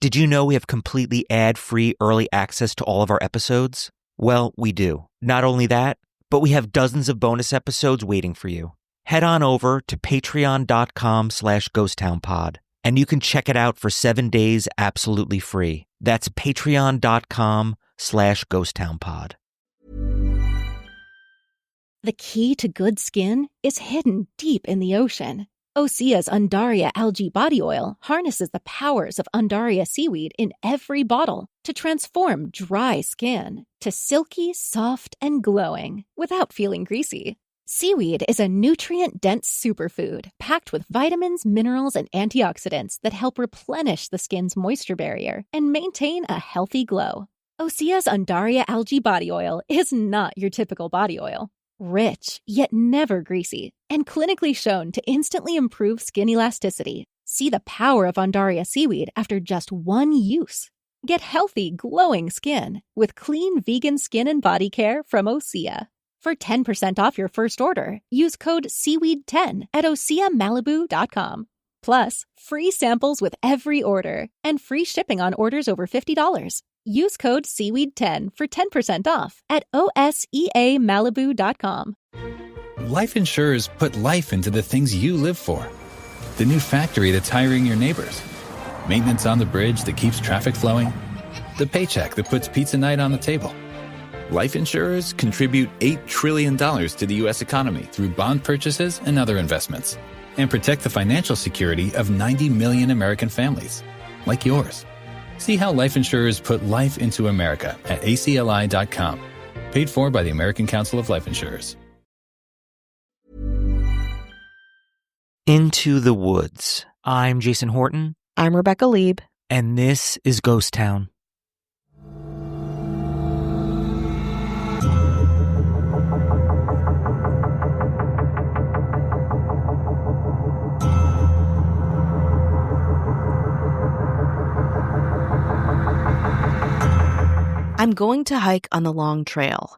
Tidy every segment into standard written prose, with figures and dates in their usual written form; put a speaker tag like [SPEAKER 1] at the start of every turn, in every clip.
[SPEAKER 1] Did you know we have completely ad-free early access to all of our episodes? Well, we do. Not only that, but we have dozens of bonus episodes waiting for you. Head on over to patreon.com/ghosttownpod, and you can check it out for 7 days absolutely free. That's patreon.com/ghosttownpod.
[SPEAKER 2] The key to good skin is hidden deep in the ocean. Osea's Undaria algae body oil harnesses the powers of Undaria seaweed in every bottle to transform dry skin to silky, soft, and glowing without feeling greasy. Seaweed is a nutrient-dense superfood packed with vitamins, minerals, and antioxidants that help replenish the skin's moisture barrier and maintain a healthy glow. Osea's Undaria algae body oil is not your typical body oil. Rich, yet never greasy, and clinically shown to instantly improve skin elasticity. See the power of Undaria seaweed after just one use. Get healthy, glowing skin with clean vegan skin and body care from Osea. For 10% off your first order, use code SEAWEED10 at OseaMalibu.com. Plus, free samples with every order and free shipping on orders over $50. Use code SEAWEED10 for 10% off at OSEAMalibu.com.
[SPEAKER 3] Life insurers put life into the things you live for. The new factory that's hiring your neighbors. Maintenance on the bridge that keeps traffic flowing. The paycheck that puts pizza night on the table. Life insurers contribute $8 trillion to the U.S. economy through bond purchases and other investments, and protect the financial security of 90 million American families, like yours. See how life insurers put life into America at acli.com. Paid for by the American Council of Life Insurers.
[SPEAKER 1] Into the Woods. I'm Jason Horton.
[SPEAKER 4] I'm Rebecca Lieb.
[SPEAKER 1] And this is Ghost Town.
[SPEAKER 4] I'm going to hike on the long trail.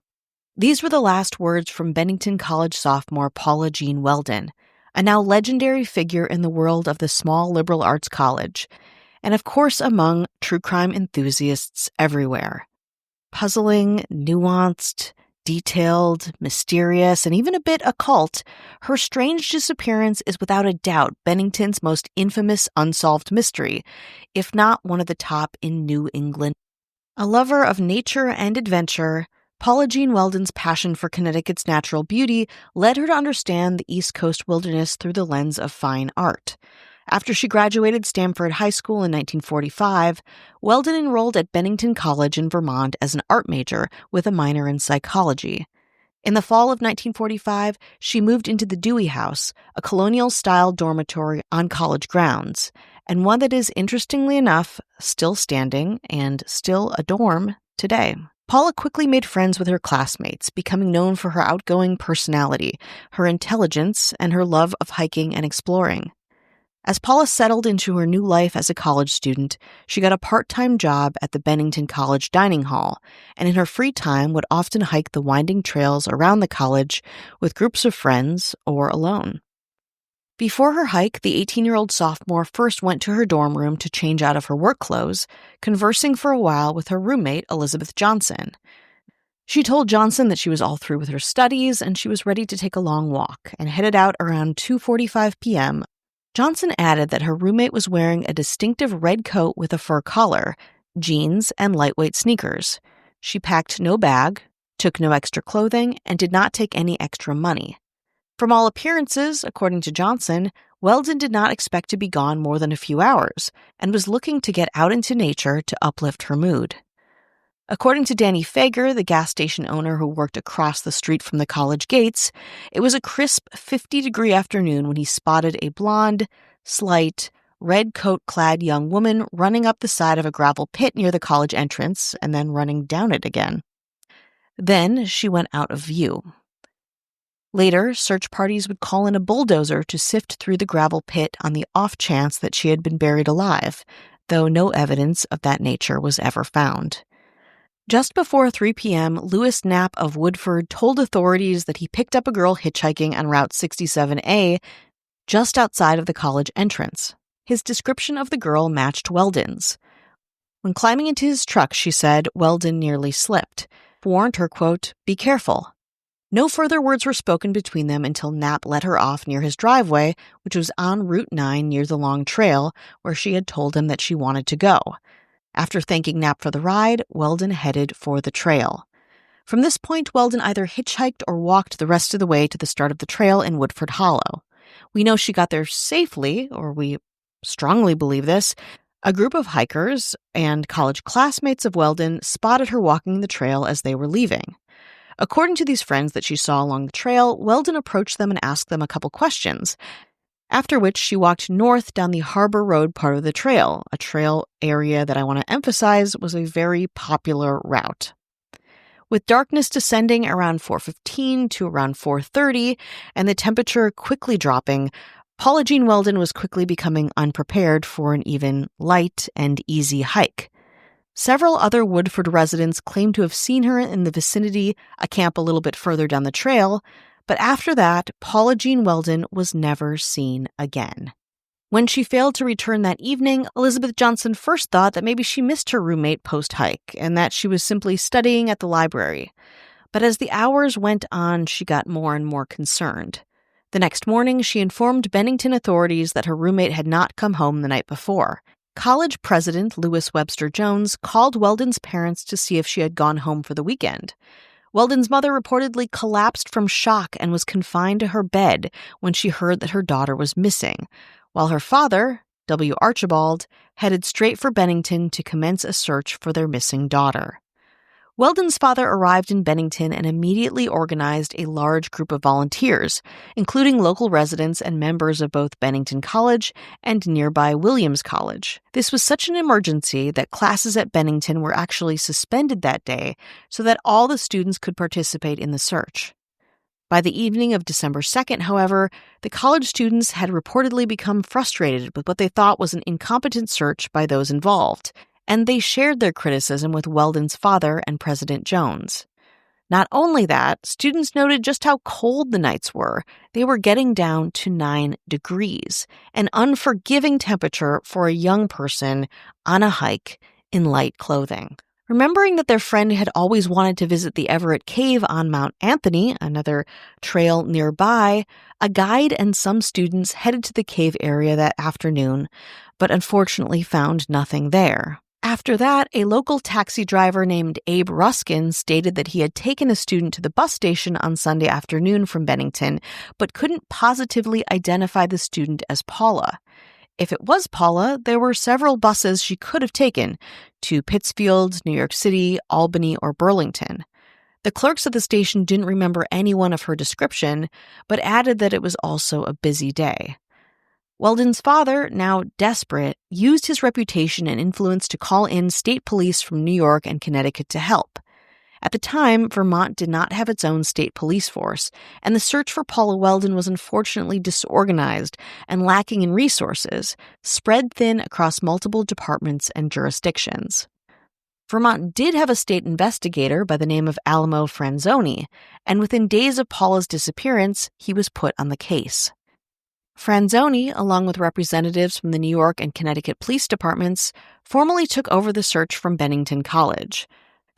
[SPEAKER 4] These were the last words from Bennington College sophomore Paula Jean Welden, a now legendary figure in the world of the small liberal arts college, and of course among true crime enthusiasts everywhere. Puzzling, nuanced, detailed, mysterious, and even a bit occult, her strange disappearance is without a doubt Bennington's most infamous unsolved mystery, if not one of the top in New England. A lover of nature and adventure, Paula Jean Welden's passion for Connecticut's natural beauty led her to understand the East Coast wilderness through the lens of fine art. After she graduated Stamford High School in 1945, Welden enrolled at Bennington College in Vermont as an art major with a minor in psychology. In the fall of 1945, she moved into the Dewey House, a colonial-style dormitory on college grounds, and one that is, interestingly enough, still standing and still a dorm today. Paula quickly made friends with her classmates, becoming known for her outgoing personality, her intelligence, and her love of hiking and exploring. As Paula settled into her new life as a college student, she got a part-time job at the Bennington College dining hall, and in her free time would often hike the winding trails around the college with groups of friends or alone. Before her hike, the 18-year-old sophomore first went to her dorm room to change out of her work clothes, conversing for a while with her roommate, Elizabeth Johnson. She told Johnson that she was all through with her studies and she was ready to take a long walk, and headed out around 2:45 p.m. Johnson added that her roommate was wearing a distinctive red coat with a fur collar, jeans, and lightweight sneakers. She packed no bag, took no extra clothing, and did not take any extra money. From all appearances, according to Johnson, Welden did not expect to be gone more than a few hours and was looking to get out into nature to uplift her mood. According to Danny Fager, the gas station owner who worked across the street from the college gates, it was a crisp 50-degree afternoon when he spotted a blonde, slight, red coat-clad young woman running up the side of a gravel pit near the college entrance and then running down it again. Then she went out of view. Later, search parties would call in a bulldozer to sift through the gravel pit on the off chance that she had been buried alive, though no evidence of that nature was ever found. Just before 3 p.m., Louis Knapp of Woodford told authorities that he picked up a girl hitchhiking on Route 67A just outside of the college entrance. His description of the girl matched Welden's. When climbing into his truck, she said, Welden nearly slipped. Warned her, quote, "Be careful." No further words were spoken between them until Knapp let her off near his driveway, which was on Route 9 near the long trail, where she had told him that she wanted to go. After thanking Knapp for the ride, Welden headed for the trail. From this point, Welden either hitchhiked or walked the rest of the way to the start of the trail in Woodford Hollow. We know she got there safely, or we strongly believe this. A group of hikers and college classmates of Welden spotted her walking the trail as they were leaving. According to these friends that she saw along the trail, Welden approached them and asked them a couple questions, after which she walked north down the Harbor Road part of the trail, a trail area that I want to emphasize was a very popular route. With darkness descending around 4:15 to around 4:30 and the temperature quickly dropping, Paula Jean Welden was quickly becoming unprepared for an even light and easy hike. Several other Woodford residents claimed to have seen her in the vicinity, a camp a little bit further down the trail, but after that, Paula Jean Welden was never seen again. When she failed to return that evening, Elizabeth Johnson first thought that maybe she missed her roommate post-hike and that she was simply studying at the library. But as the hours went on, she got more and more concerned. The next morning, she informed Bennington authorities that her roommate had not come home the night before. College president Lewis Webster Jones called Welden's parents to see if she had gone home for the weekend. Welden's mother reportedly collapsed from shock and was confined to her bed when she heard that her daughter was missing, while her father, W. Archibald, headed straight for Bennington to commence a search for their missing daughter. Welden's father arrived in Bennington and immediately organized a large group of volunteers, including local residents and members of both Bennington College and nearby Williams College. This was such an emergency that classes at Bennington were actually suspended that day so that all the students could participate in the search. By the evening of December 2nd, however, the college students had reportedly become frustrated with what they thought was an incompetent search by those involved, and they shared their criticism with Welden's father and President Jones. Not only that, students noted just how cold the nights were. They were getting down to 9 degrees, an unforgiving temperature for a young person on a hike in light clothing. Remembering that their friend had always wanted to visit the Everett Cave on Mount Anthony, another trail nearby, a guide and some students headed to the cave area that afternoon, but unfortunately found nothing there. After that, a local taxi driver named Abe Ruskin stated that he had taken a student to the bus station on Sunday afternoon from Bennington, but couldn't positively identify the student as Paula. If it was Paula, there were several buses she could have taken to Pittsfield, New York City, Albany, or Burlington. The clerks at the station didn't remember anyone of her description, but added that it was also a busy day. Welden's father, now desperate, used his reputation and influence to call in state police from New York and Connecticut to help. At the time, Vermont did not have its own state police force, and the search for Paula Welden was unfortunately disorganized and lacking in resources, spread thin across multiple departments and jurisdictions. Vermont did have a state investigator by the name of Alamo Franzoni, and within days of Paula's disappearance, he was put on the case. Franzoni, along with representatives from the New York and Connecticut police departments, formally took over the search from Bennington College.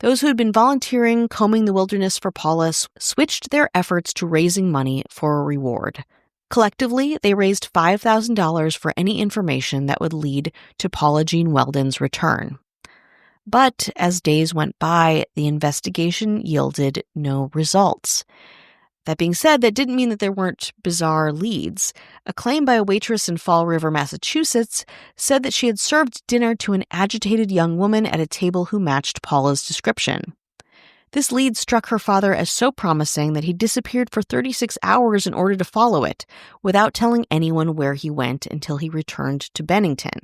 [SPEAKER 4] Those who had been volunteering combing the wilderness for Paula switched their efforts to raising money for a reward. Collectively, they raised $5,000 for any information that would lead to Paula Jean Welden's return. But as days went by, the investigation yielded no results. That being said, that didn't mean that there weren't bizarre leads. A claim by a waitress in Fall River, Massachusetts, said that she had served dinner to an agitated young woman at a table who matched Paula's description. This lead struck her father as so promising that he disappeared for 36 hours in order to follow it, without telling anyone where he went until he returned to Bennington.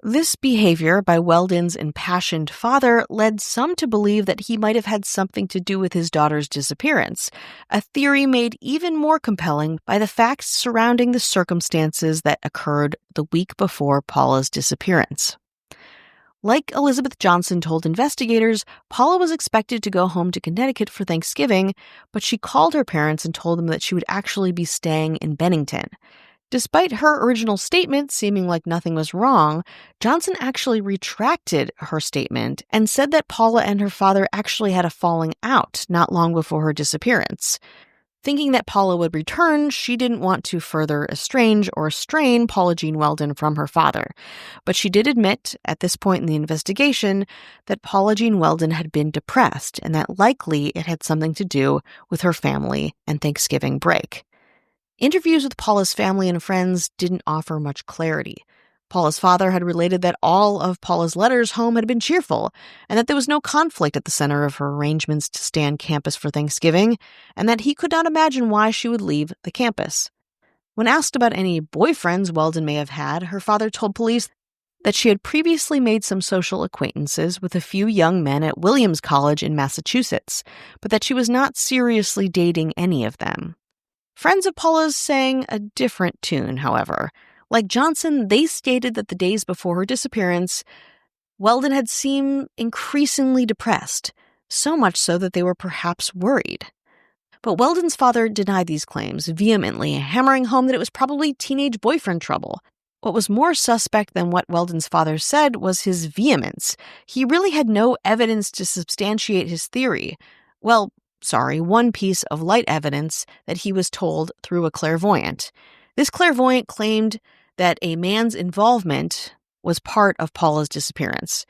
[SPEAKER 4] This behavior by Welden's impassioned father led some to believe that he might have had something to do with his daughter's disappearance, a theory made even more compelling by the facts surrounding the circumstances that occurred the week before Paula's disappearance. Like Elizabeth Johnson told investigators, Paula was expected to go home to Connecticut for Thanksgiving, but she called her parents and told them that she would actually be staying in Bennington. Despite her original statement seeming like nothing was wrong, Johnson actually retracted her statement and said that Paula and her father actually had a falling out not long before her disappearance. Thinking that Paula would return, she didn't want to further estrange or strain Paula Jean Welden from her father. But she did admit, at this point in the investigation, that Paula Jean Welden had been depressed and that likely it had something to do with her family and Thanksgiving break. Interviews with Paula's family and friends didn't offer much clarity. Paula's father had related that all of Paula's letters home had been cheerful, and that there was no conflict at the center of her arrangements to stay on campus for Thanksgiving, and that he could not imagine why she would leave the campus. When asked about any boyfriends Welden may have had, her father told police that she had previously made some social acquaintances with a few young men at Williams College in Massachusetts, but that she was not seriously dating any of them. Friends of Paula's sang a different tune, however. Like Johnson, they stated that the days before her disappearance, Welden had seemed increasingly depressed, so much so that they were perhaps worried. But Welden's father denied these claims vehemently, hammering home that it was probably teenage boyfriend trouble. What was more suspect than what Welden's father said was his vehemence. He really had no evidence to substantiate his theory. One piece of light evidence that he was told through a clairvoyant. This clairvoyant claimed that a man's involvement was part of Paula's disappearance.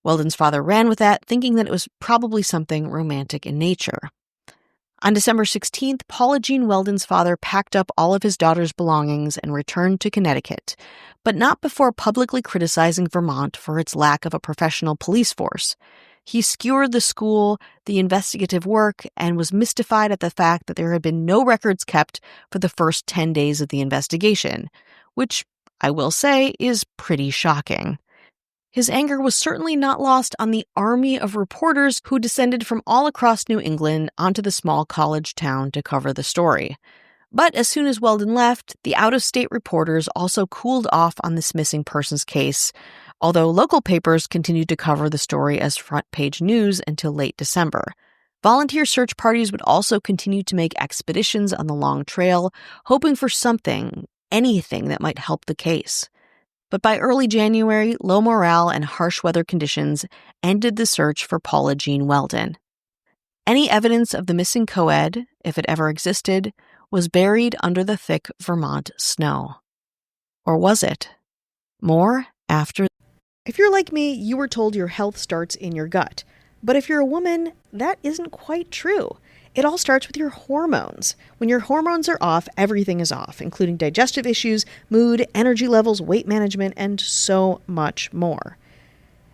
[SPEAKER 4] Welden's father ran with that, thinking that it was probably something romantic in nature. On December 16th, Paula Jean Welden's father packed up all of his daughter's belongings and returned to Connecticut, but not before publicly criticizing Vermont for its lack of a professional police force. He skewered the school, the investigative work, and was mystified at the fact that there had been no records kept for the first 10 days of the investigation, which, I will say, is pretty shocking. His anger was certainly not lost on the army of reporters who descended from all across New England onto the small college town to cover the story. But as soon as Welden left, the out-of-state reporters also cooled off on this missing persons case, although local papers continued to cover the story as front-page news until late December. Volunteer search parties would also continue to make expeditions on the long trail, hoping for something, anything that might help the case. But by early January, low morale and harsh weather conditions ended the search for Paula Jean Welden. Any evidence of the missing co-ed, if it ever existed, was buried under the thick Vermont snow. Or was it? More after.
[SPEAKER 5] If you're like me, you were told your health starts in your gut. But if you're a woman, that isn't quite true. It all starts with your hormones. When your hormones are off, everything is off, including digestive issues, mood, energy levels, weight management, and so much more.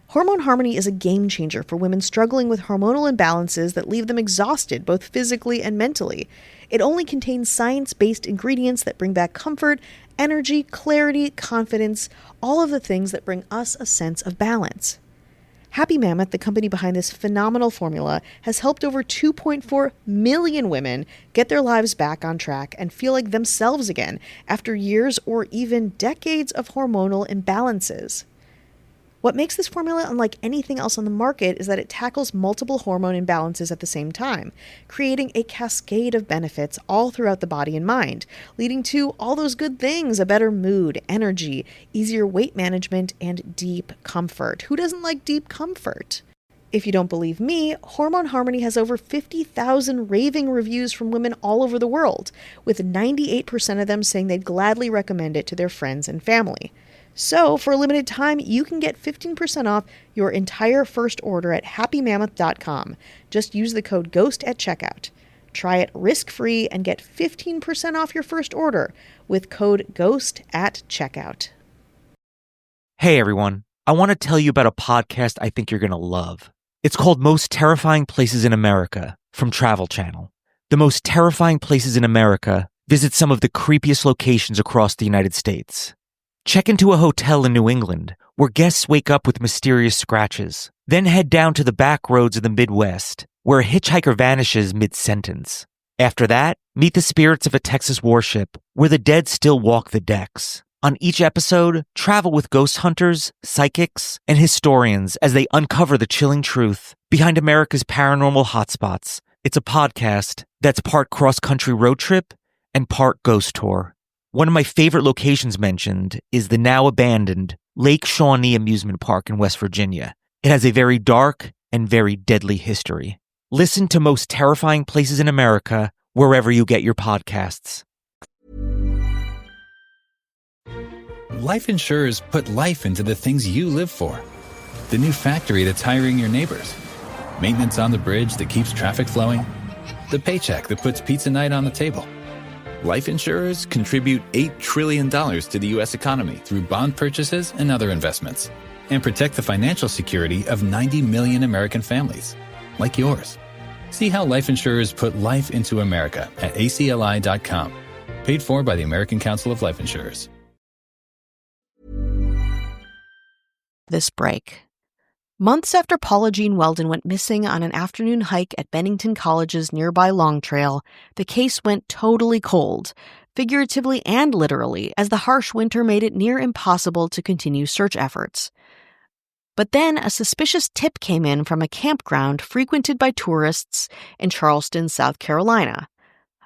[SPEAKER 5] Hormone Harmony is a game changer for women struggling with hormonal imbalances that leave them exhausted both physically and mentally. It only contains science-based ingredients that bring back comfort, energy, clarity, confidence, all of the things that bring us a sense of balance. Happy Mammoth, the company behind this phenomenal formula, has helped over 2.4 million women get their lives back on track and feel like themselves again after years or even decades of hormonal imbalances. What makes this formula unlike anything else on the market is that it tackles multiple hormone imbalances at the same time, creating a cascade of benefits all throughout the body and mind, leading to all those good things: a better mood, energy, easier weight management, and deep comfort. Who doesn't like deep comfort? If you don't believe me, Hormone Harmony has over 50,000 raving reviews from women all over the world, with 98% of them saying they'd gladly recommend it to their friends and family. So, for a limited time, you can get 15% off your entire first order at happymammoth.com. Just use the code GHOST at checkout. Try it risk-free and get 15% off your first order with code GHOST at checkout.
[SPEAKER 1] Hey everyone, I want to tell you about a podcast I think you're going to love. It's called Most Terrifying Places in America from Travel Channel. The Most Terrifying Places in America visit some of the creepiest locations across the United States. Check into a hotel in New England where guests wake up with mysterious scratches. Then head down to the back roads of the Midwest where a hitchhiker vanishes mid-sentence. After that, meet the spirits of a Texas warship where the dead still walk the decks. On each episode, travel with ghost hunters, psychics, and historians as they uncover the chilling truth behind America's paranormal hotspots. It's a podcast that's part cross-country road trip and part ghost tour. One of my favorite locations mentioned is the now abandoned Lake Shawnee Amusement Park in West Virginia. It has a very dark and very deadly history. Listen to Most Terrifying Places in America wherever you get your podcasts.
[SPEAKER 3] Life insurers put life into the things you live for. The new factory that's hiring your neighbors. Maintenance on the bridge that keeps traffic flowing. The paycheck that puts pizza night on the table. Life insurers contribute $8 trillion to the U.S. economy through bond purchases and other investments, and protect the financial security of 90 million American families, like yours. See how life insurers put life into America at acli.com. Paid for by the American Council of Life Insurers.
[SPEAKER 4] This break. Months after Paula Jean Welden went missing on an afternoon hike at Bennington College's nearby Long Trail, the case went totally cold, figuratively and literally, as the harsh winter made it near impossible to continue search efforts. But then a suspicious tip came in from a campground frequented by tourists in Charleston, South Carolina.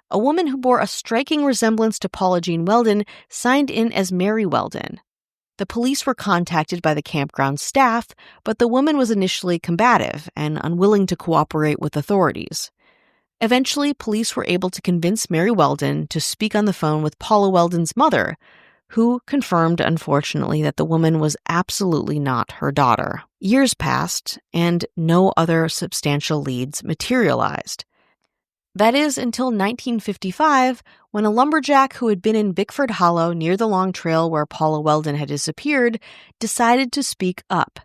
[SPEAKER 4] A woman who bore a striking resemblance to Paula Jean Welden signed in as Mary Welden. The police were contacted by the campground staff, but the woman was initially combative and unwilling to cooperate with authorities. Eventually, police were able to convince Mary Welden to speak on the phone with Paula Welden's mother, who confirmed, unfortunately, that the woman was absolutely not her daughter. Years passed, and no other substantial leads materialized. That is until 1955, when a lumberjack who had been in Bickford Hollow near the Long Trail where Paula Welden had disappeared decided to speak up.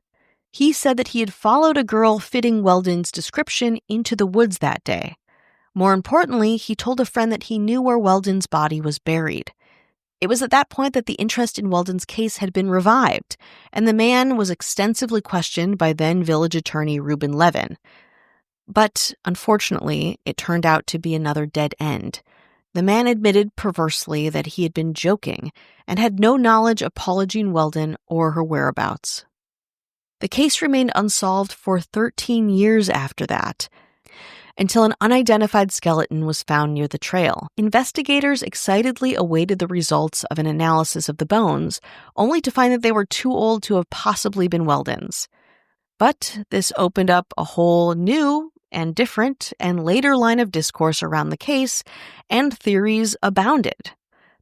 [SPEAKER 4] He said that he had followed a girl fitting Welden's description into the woods that day. More importantly, he told a friend that he knew where Welden's body was buried. It was at that point that the interest in Welden's case had been revived, and the man was extensively questioned by then village attorney Reuben Levin. But, unfortunately, it turned out to be another dead end. The man admitted perversely that he had been joking and had no knowledge of Paula Jean Welden or her whereabouts. The case remained unsolved for 13 years after that, until an unidentified skeleton was found near the trail. Investigators excitedly awaited the results of an analysis of the bones, only to find that they were too old to have possibly been Welden's. But this opened up a whole new and different and later line of discourse around the case, and theories abounded.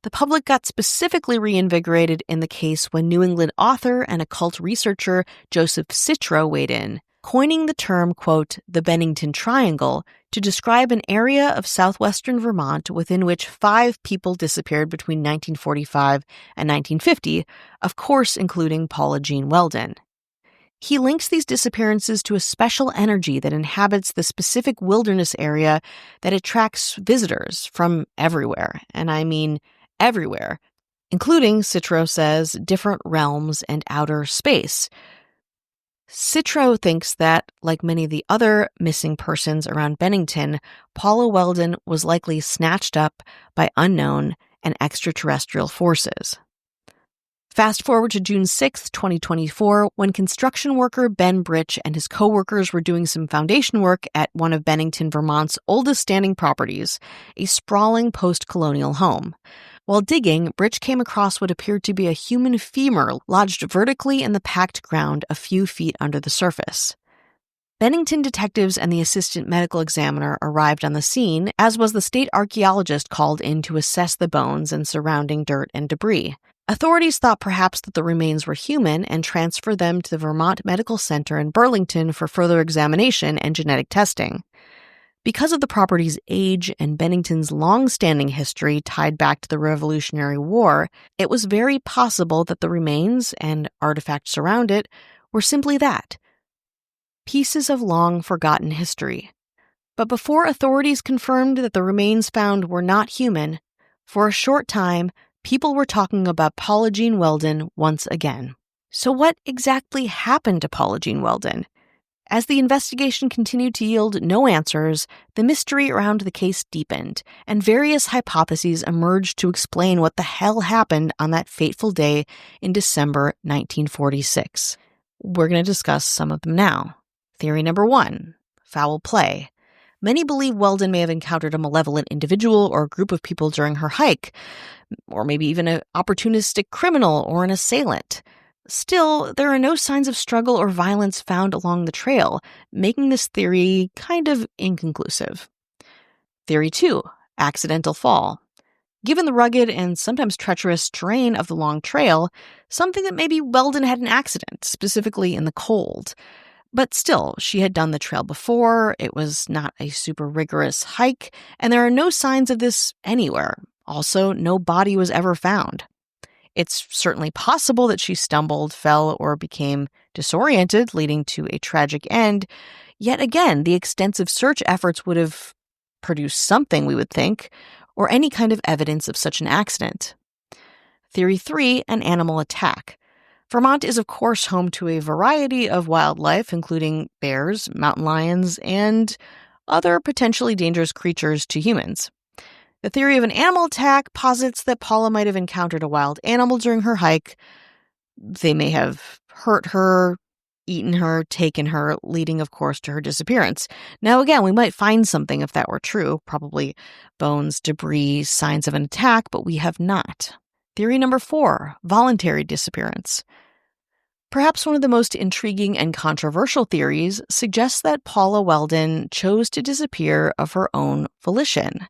[SPEAKER 4] The public got specifically reinvigorated in the case when New England author and occult researcher Joseph Citro weighed in, coining the term, quote, the Bennington Triangle, to describe an area of southwestern Vermont within which 5 people disappeared between 1945 and 1950, of course including Paula Jean Welden. He links these disappearances to a special energy that inhabits the specific wilderness area that attracts visitors from everywhere, and I mean everywhere, including, Citro says, different realms and outer space. Citro thinks that, like many of the other missing persons around Bennington, Paula Welden was likely snatched up by unknown and extraterrestrial forces. Fast forward to June 6, 2024, when construction worker Ben Britch and his co-workers were doing some foundation work at one of Bennington, Vermont's oldest standing properties, a sprawling post-colonial home. While digging, Britch came across what appeared to be a human femur lodged vertically in the packed ground a few feet under the surface. Bennington detectives and the assistant medical examiner arrived on the scene, as was the state archaeologist called in to assess the bones and surrounding dirt and debris. Authorities thought perhaps that the remains were human and transferred them to the Vermont Medical Center in Burlington for further examination and genetic testing. Because of the property's age and Bennington's long-standing history tied back to the Revolutionary War, it was very possible that the remains and artifacts around it were simply that, pieces of long-forgotten history. But before authorities confirmed that the remains found were not human, for a short time, people were talking about Paula Jean Welden once again. So what exactly happened to Paula Jean Welden? As the investigation continued to yield no answers, the mystery around the case deepened, and various hypotheses emerged to explain what the hell happened on that fateful day in December 1946. We're going to discuss some of them now. Theory number 1, foul play. Many believe Welden may have encountered a malevolent individual or a group of people during her hike, or maybe even an opportunistic criminal or an assailant. Still, there are no signs of struggle or violence found along the trail, making this theory kind of inconclusive. Theory 2, accidental fall. Given the rugged and sometimes treacherous terrain of the long trail, something that maybe Welden had an accident, specifically in the cold. But still, she had done the trail before, it was not a super rigorous hike, and there are no signs of this anywhere. Also, no body was ever found. It's certainly possible that she stumbled, fell, or became disoriented, leading to a tragic end. Yet again, the extensive search efforts would have produced something, we would think, or any kind of evidence of such an accident. Theory 3, an animal attack. Vermont is, of course, home to a variety of wildlife, including bears, mountain lions, and other potentially dangerous creatures to humans. The theory of an animal attack posits that Paula might have encountered a wild animal during her hike. They may have hurt her, eaten her, taken her, leading, of course, to her disappearance. Now, again, we might find something if that were true, probably bones, debris, signs of an attack, but we have not. Theory number 4, voluntary disappearance. Perhaps one of the most intriguing and controversial theories suggests that Paula Welden chose to disappear of her own volition.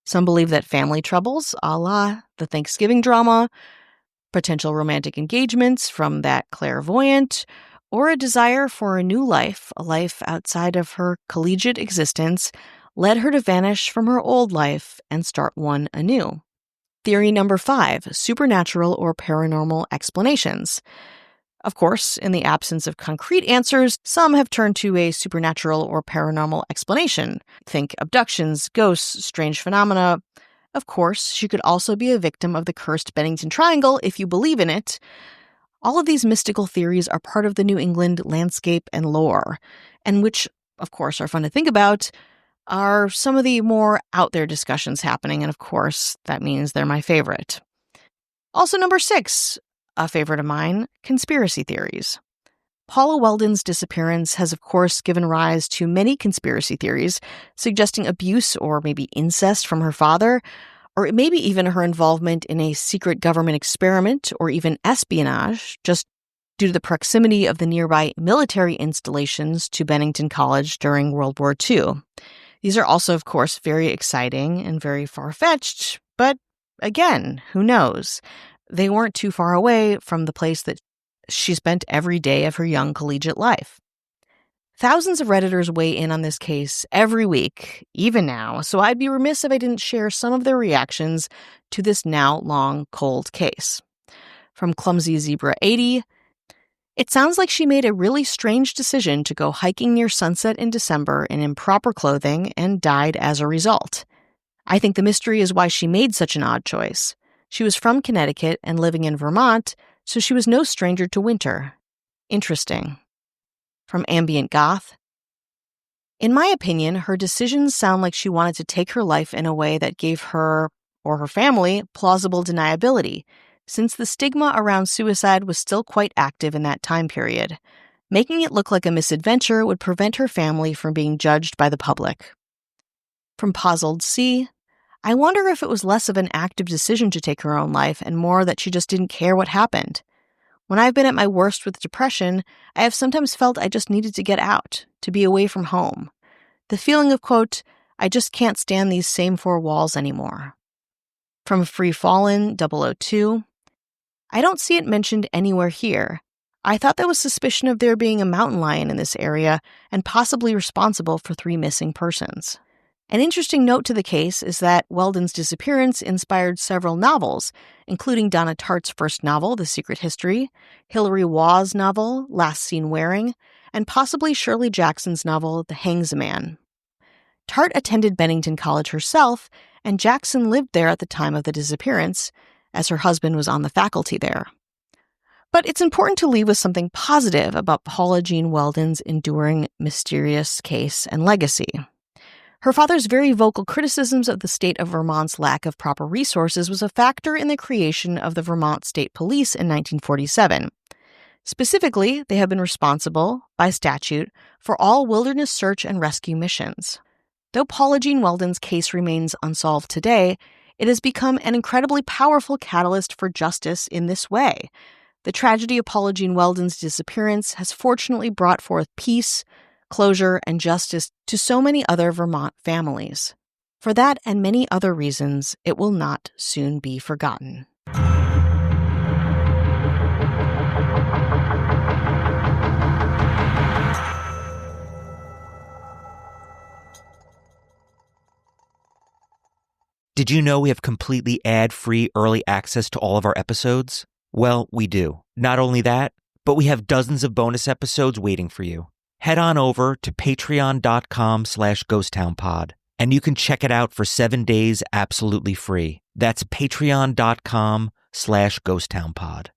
[SPEAKER 4] Some believe that family troubles, a la the Thanksgiving drama, potential romantic engagements from that clairvoyant, or a desire for a new life, a life outside of her collegiate existence, led her to vanish from her old life and start one anew. Theory number 5, supernatural or paranormal explanations. Of course, in the absence of concrete answers, some have turned to a supernatural or paranormal explanation. Think abductions, ghosts, strange phenomena. Of course, she could also be a victim of the cursed Bennington Triangle if you believe in it. All of these mystical theories are part of the New England landscape and lore, and which, of course, are fun to think about, are some of the more out there discussions happening, and of course, that means they're my favorite. Also, number 6, a favorite of mine, conspiracy theories. Paula Welden's disappearance has, of course, given rise to many conspiracy theories, suggesting abuse or maybe incest from her father, or maybe even her involvement in a secret government experiment or even espionage, just due to the proximity of the nearby military installations to Bennington College during World War II. These are also, of course, very exciting and very far-fetched, but again, who knows? They weren't too far away from the place that she spent every day of her young collegiate life. Thousands of Redditors weigh in on this case every week, even now, so I'd be remiss if I didn't share some of their reactions to this now long, cold case. From Clumsy Zebra 80, it sounds like she made a really strange decision to go hiking near sunset in December in improper clothing and died as a result. I think the mystery is why she made such an odd choice. She was from Connecticut and living in Vermont, so she was no stranger to winter. Interesting. From Ambient Goth, in my opinion, her decisions sound like she wanted to take her life in a way that gave her, or her family, plausible deniability, since the stigma around suicide was still quite active in that time period. Making it look like a misadventure would prevent her family from being judged by the public. From Puzzled C, I wonder if it was less of an active decision to take her own life and more that she just didn't care what happened. When I've been at my worst with depression, I have sometimes felt I just needed to get out, to be away from home. The feeling of, quote, I just can't stand these same four walls anymore. From Free Fallen 002, I don't see it mentioned anywhere here. I thought there was suspicion of there being a mountain lion in this area and possibly responsible for 3 missing persons. An interesting note to the case is that Welden's disappearance inspired several novels, including Donna Tartt's first novel, The Secret History, Hilary Waugh's novel, Last Seen Wearing, and possibly Shirley Jackson's novel, The Hangsaman. Tartt attended Bennington College herself, and Jackson lived there at the time of the disappearance, as her husband was on the faculty there. But it's important to leave with something positive about Paula Jean Welden's enduring, mysterious case and legacy. Her father's very vocal criticisms of the state of Vermont's lack of proper resources was a factor in the creation of the Vermont State Police in 1947. Specifically, they have been responsible, by statute, for all wilderness search and rescue missions. Though Paula Jean Welden's case remains unsolved today, it has become an incredibly powerful catalyst for justice in this way. The tragedy of Paula Jean Welden's disappearance has fortunately brought forth peace, closure, and justice to so many other Vermont families. For that and many other reasons, it will not soon be forgotten.
[SPEAKER 1] Did you know we have completely ad-free early access to all of our episodes? Well, we do. Not only that, but we have dozens of bonus episodes waiting for you. Head on over to patreon.com/ghosttownpod, and you can check it out for 7 days absolutely free. That's patreon.com/ghosttownpod.